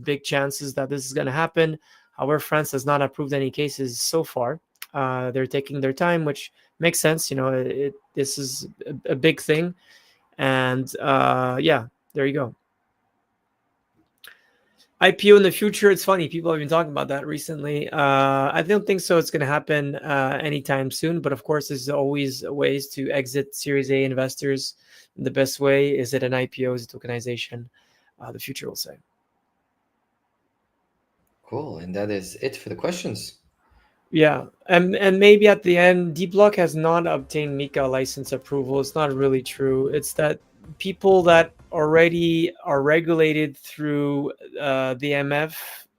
big chances that this is going to happen. However, France has not approved any cases so far. They're taking their time, which makes sense. This is a big thing, and yeah, there you go. IPO in the future, it's funny. People have been talking about that recently. I don't think so. It's going to happen anytime soon. But of course, there's always ways to exit Series A investors. The best way is it an IPO, is it tokenization? The future will say. Cool, and that is it for the questions. Yeah, and maybe at the end, D-Block has not obtained Mika license approval. It's not really true. It's that people that already are regulated through the MF,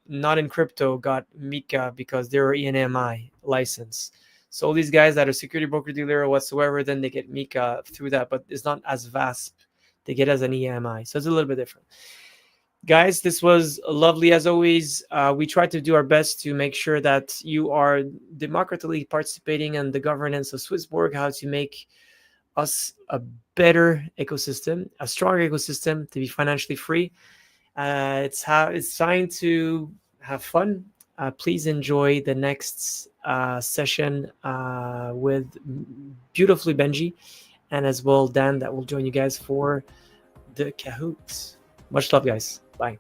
not in crypto, got Mika because they're ENMI license. So all these guys that are security broker dealer or whatsoever, then they get Mika through that, but it's not as VASP. They get as an EMI, so it's a little bit different. Guys, this was lovely as always. We tried to do our best to make sure that you are democratically participating in the governance of SwissBorg, how to make us a better ecosystem, a stronger ecosystem to be financially free. It's time to have fun. Please enjoy the next session with beautifully Benji and as well Dan that will join you guys for the Kahoots. Much love, guys. Bye.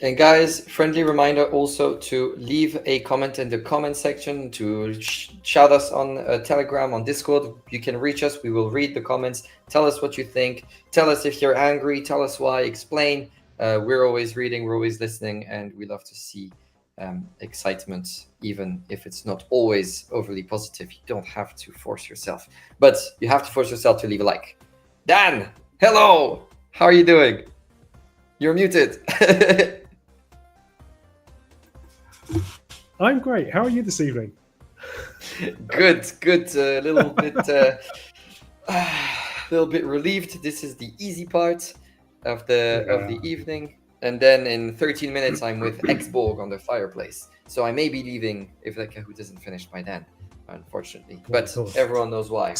And guys, friendly reminder also to leave a comment in the comment section, to shout us on Telegram, on Discord. You can reach us. We will read the comments. Tell us what you think. Tell us if you're angry. Tell us why. Explain. We're always reading. We're always listening. And we love to see excitement, even if it's not always overly positive. You don't have to force yourself. But you have to force yourself to leave a like. Dan! Hello! How are you doing? You're muted. I'm great. How are you this evening? Good. A little bit relieved. This is the easy part of the evening. And then in 13 minutes, I'm with XBorg on the fireplace. So I may be leaving if the Kahoot isn't finished by then, unfortunately. But everyone knows why.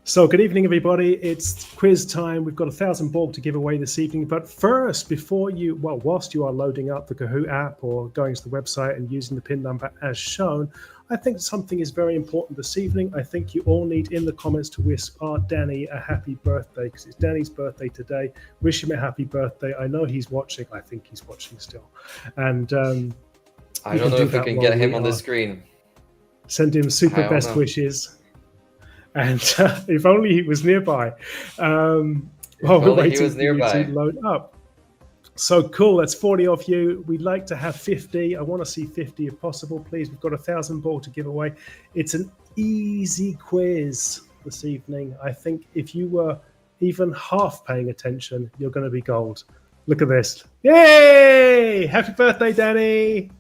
So good evening, everybody. It's quiz time. We've got 1,000 BORG to give away this evening. But first, whilst you are loading up the Kahoot app or going to the website and using the PIN number as shown, I think something is very important this evening. I think you all need in the comments to wish our Danny a happy birthday, because it's Danny's birthday today. Wish him a happy birthday. I know he's watching. I think he's watching still. And I don't know if we can get him on the screen. Send him super best wishes. And if only he was nearby. While we're waiting for you to load up. So cool, that's 40 off you. We'd like to have 50. I want to see 50 if possible, please. We've got 1,000 BORG to give away. It's an easy quiz this evening. I think if you were even half paying attention, you're going to be gold. Look at this. Yay! Happy birthday, Danny!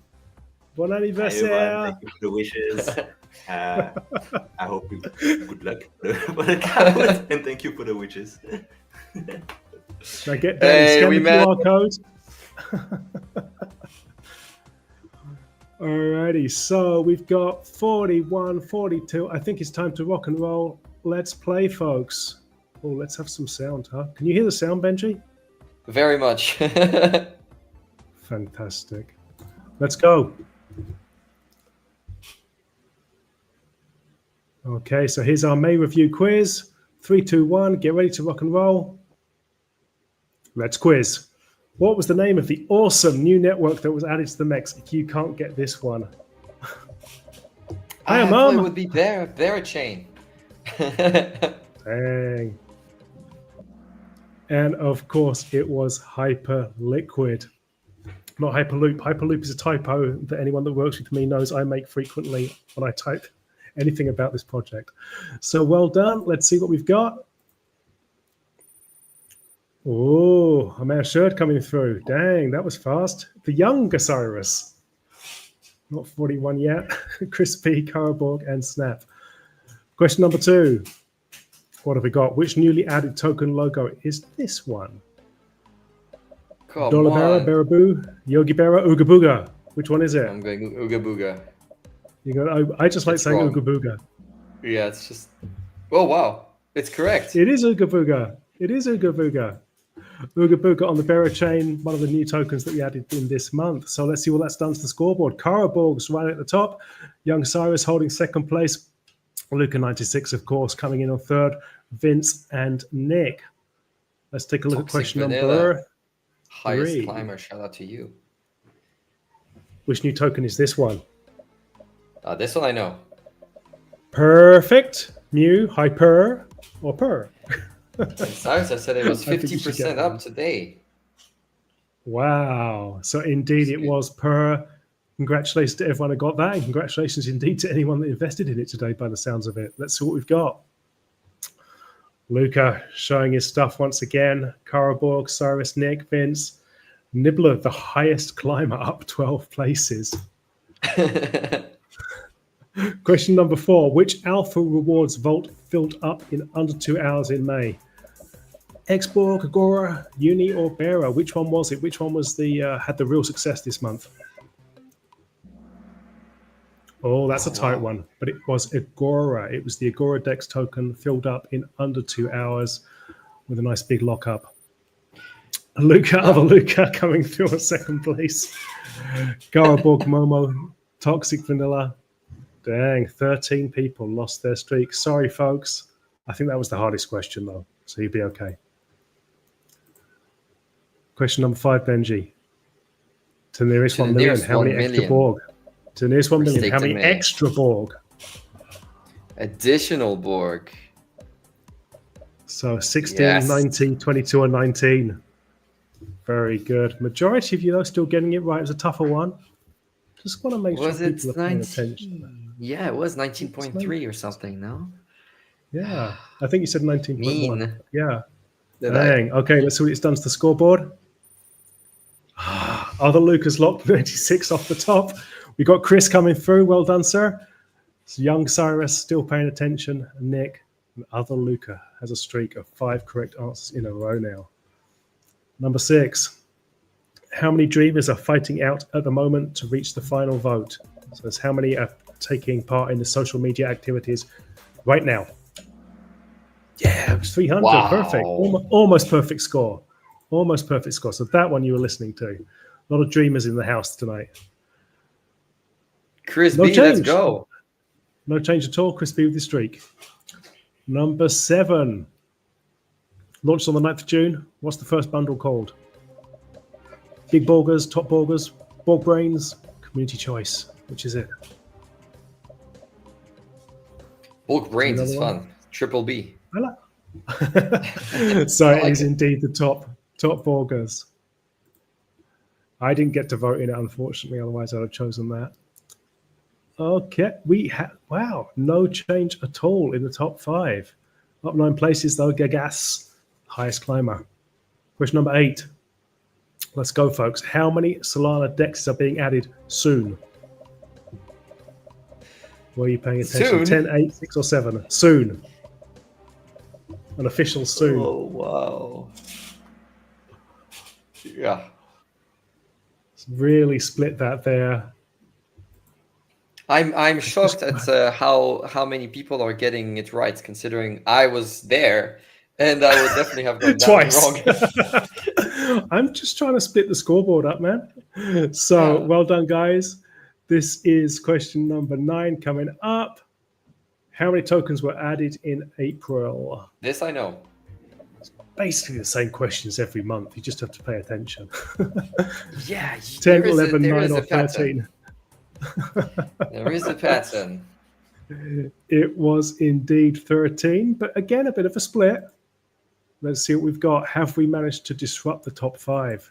Bon anniversaire! Thank you for the wishes. I hope you good luck for the Kahoot, and thank you for the wishes. Can I get Danny? Scan the QR code. Alrighty, so we've got 41, 42. I think it's time to rock and roll. Let's play, folks. Oh, let's have some sound, huh? Can you hear the sound, Benji? Very much. Fantastic. Let's go. Okay, so here's our May review quiz. 3, 2, 1, get ready to rock and roll. Let's quiz. What was the name of the awesome new network that was added to the MEX? If you can't get this one. Hi, Mom. It would be Verichain. Dang. And of course, it was Hyperliquid. Not Hyperloop. Hyperloop is a typo that anyone that works with me knows I make frequently when I type anything about this project. So well done. Let's see what we've got. Oh, a man shirt coming through. Dang, that was fast. The young Osiris. Not 41 yet. Crispy, Karaborg, and Snap. Question number 2. What have we got? Which newly added token logo is this one? Dollar Berra, Beraboo, Yogi Berra, Ooga Booga. Which one is it? I'm going Ooga Booga. You go. I just like saying Ooga Booga. Yeah, it's just. Oh wow, it's correct. It is Ooga Booga. It is Ooga Booga. Ooga Booga on the Bearer chain, one of the new tokens that we added in this month. So let's see what that's done to the scoreboard. Karaborg's right at the top. Young Cyrus holding second place. Luca 96, of course, coming in on third. Vince and Nick. Let's take a look Toxic at question Vanilla. number Highest 3. climber. Shout out to you. Which new token is this one? This one I know. Perfect. Mu, hyper, or per? Cyrus, I said it was I think you should 50% get up one. today. Wow. So indeed it was per. Congratulations to everyone who got that. And congratulations indeed to anyone that invested in it today by the sounds of it. Let's see what we've got. Luca showing his stuff once again. Karaborg, Cyrus, Nick, Vince. Nibbler, the highest climber, up 12 places. Question number 4. Which Alpha Rewards vault filled up in under 2 hours in May? SwissBorg, Agora, Uni, or Bearer? Which one was it? Which one was the had the real success this month? Oh, that's a tight one. But it was Agora. It was the Agora Dex token filled up in under 2 hours with a nice big lockup. Luca, other Luca coming through on second place. Garaborg, Momo, Toxic Vanilla. Dang, 13 people lost their streak. Sorry, folks. I think that was the hardest question, though, so you'd be okay. Question number 5, Benji. To the nearest 1 million, how many extra Borg? To the nearest 1 million, how many extra Borg? Additional Borg. So 16, 19, 22, and 19. Very good. Majority of you, though, still getting it right. It was a tougher one. Just want to make sure people are paying attention. Yeah, it was 19.3 or something, no? Yeah, I think you said 19.1. Mean. Yeah. Dang. Okay, let's see what it's done to the scoreboard. Other Lucas locked 96 off the top. We got Chris coming through. Well done, sir. So young Cyrus still paying attention. Nick and other Luca has a streak of 5 correct answers in a row now. Number 6. How many dreamers are fighting out at the moment to reach the final vote? So that's how many are taking part in the social media activities right now. Yeah, it was 300. Wow. Perfect. Almost perfect score. Almost perfect score. So that one you were listening to. A lot of dreamers in the house tonight. Chris B, let's go. No change at all. Chris B with the streak. Number 7. Launched on the 9th of June. What's the first bundle called? Big Borgers, Top Borgers, Borg Brains, Community Choice. Which is it? Borg Brains is fun. Triple B. So it is indeed the top Borgers. I didn't get to vote in it, unfortunately. Otherwise, I'd have chosen that. Okay, we have no change at all in the top 5. Up 9 places though. Gagas, highest climber. Question number 8. Let's go, folks. How many Solana dexes are being added soon? Were you paying attention? Soon? 10, 8, 6, or 7? Soon. An official soon. Oh, wow. Yeah. It's really split that there. I'm shocked at how many people are getting it right, considering I was there and I would definitely have gotten that wrong. I'm just trying to split the scoreboard up, man. So well done, guys. This is question number 9 coming up. How many tokens were added in April? This I know. It's basically the same questions every month. You just have to pay attention. Yeah. 10, 11, 9, or 13. There is a pattern. It was indeed 13, but again, a bit of a split. Let's see what we've got. Have we managed to disrupt the top 5?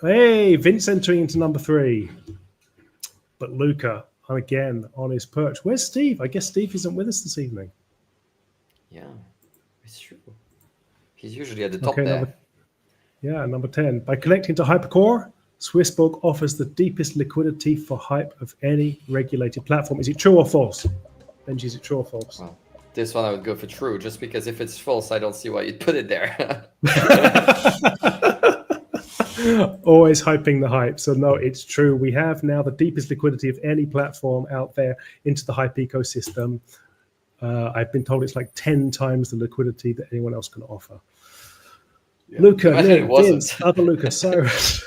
Hey, Vince entering into number 3. But Luca, again, on his perch. Where's Steve? I guess Steve isn't with us this evening. Yeah, it's true. He's usually at the top there. Number 10. By connecting to Hypercore, SwissBorg offers the deepest liquidity for hype of any regulated platform. Is it true or false? Benji, is it true or false? Well, this one I would go for true, just because if it's false, I don't see why you'd put it there. Always hyping the hype. So no, it's true. We have now the deepest liquidity of any platform out there into the hype ecosystem. I've been told it's like 10 times the liquidity that anyone else can offer. Yeah. Luca, Nick, Vince, other Luca, Cyrus.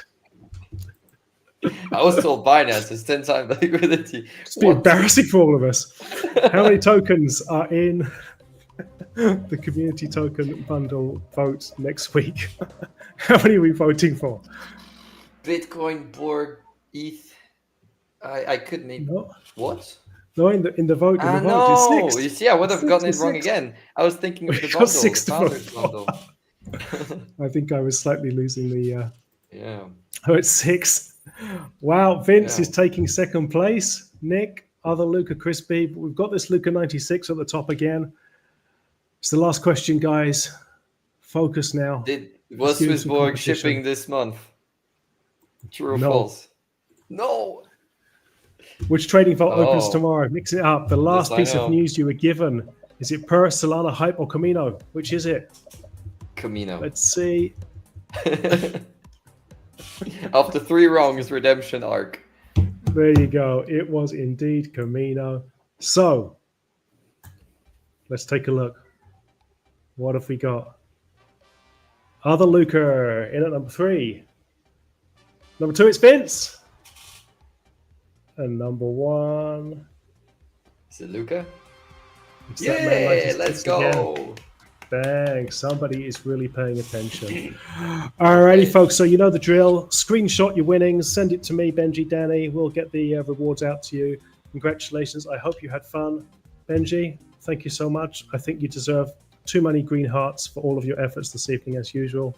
I was told Binance is 10 times the liquidity. It's embarrassing for all of us. How many tokens are in the community token bundle vote next week. How many are we voting for? Bitcoin, Borg, ETH. I couldn't even. No. What? No, in the vote. No, It's 6. you see, I would have gotten it wrong 6. again. I was thinking of We the got bundle, 6 the to founders vote bundle. I think I was slightly losing the. Yeah. Oh, it's 6. Wow, Vince Yeah. is taking second place. Nick, other Luca Crispy. But we've got this Luca 96 at the top again. It's the last question, guys. Focus now. Was SwissBorg shipping this month? True or false? No. Which trading vault opens tomorrow? Mix it up. The last piece of news you were given. Is it Per, Solana, Hype, or Camino? Which is it? Camino. Let's see. After 3 wrongs, redemption arc. There you go. It was indeed Camino. So, let's take a look. What have we got? Other Luca in at number 3. Number 2, it's Vince. And number 1. Is it Luca? Yeah, let's go. Again. Bang, somebody is really paying attention. Alrighty, folks, so you know the drill. Screenshot your winnings, send it to me, Benji, Danny. We'll get the rewards out to you. Congratulations. I hope you had fun. Benji, thank you so much. I think you deserve too many green hearts for all of your efforts this evening, as usual.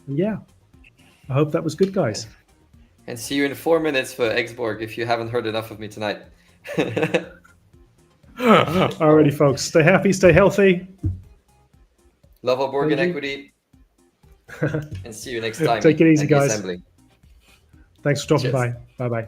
And yeah, I hope that was good, guys. And see you in 4 minutes for SwissBorg if you haven't heard enough of me tonight. Alrighty, folks. Stay happy, stay healthy. Love our Borg and equity. And see you next time. Take it easy, guys. Assembly. Thanks for dropping Cheers. by. Bye-bye.